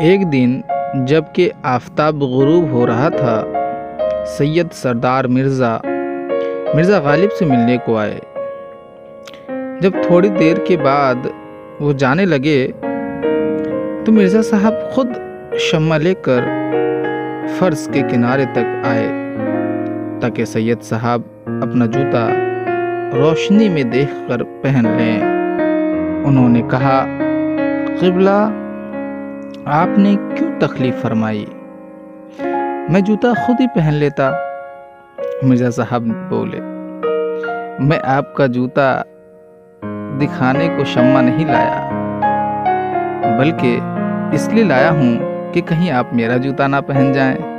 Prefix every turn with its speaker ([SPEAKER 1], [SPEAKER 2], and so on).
[SPEAKER 1] ایک دن جب کہ آفتاب غروب ہو رہا تھا، سید سردار مرزا غالب سے ملنے کو آئے۔ جب تھوڑی دیر کے بعد وہ جانے لگے تو مرزا صاحب خود شمع لے کر فرش کے کنارے تک آئے تاکہ سید صاحب اپنا جوتا روشنی میں دیکھ کر پہن لیں۔ انہوں نے کہا، قبلہ، آپ نے کیوں تکلیف فرمائی؟ میں جوتا خود ہی پہن لیتا۔ مرزا صاحب بولے، میں آپ کا جوتا دکھانے کو شمع نہیں لایا، بلکہ اس لیے لایا ہوں کہ کہیں آپ میرا جوتا نہ پہن جائیں۔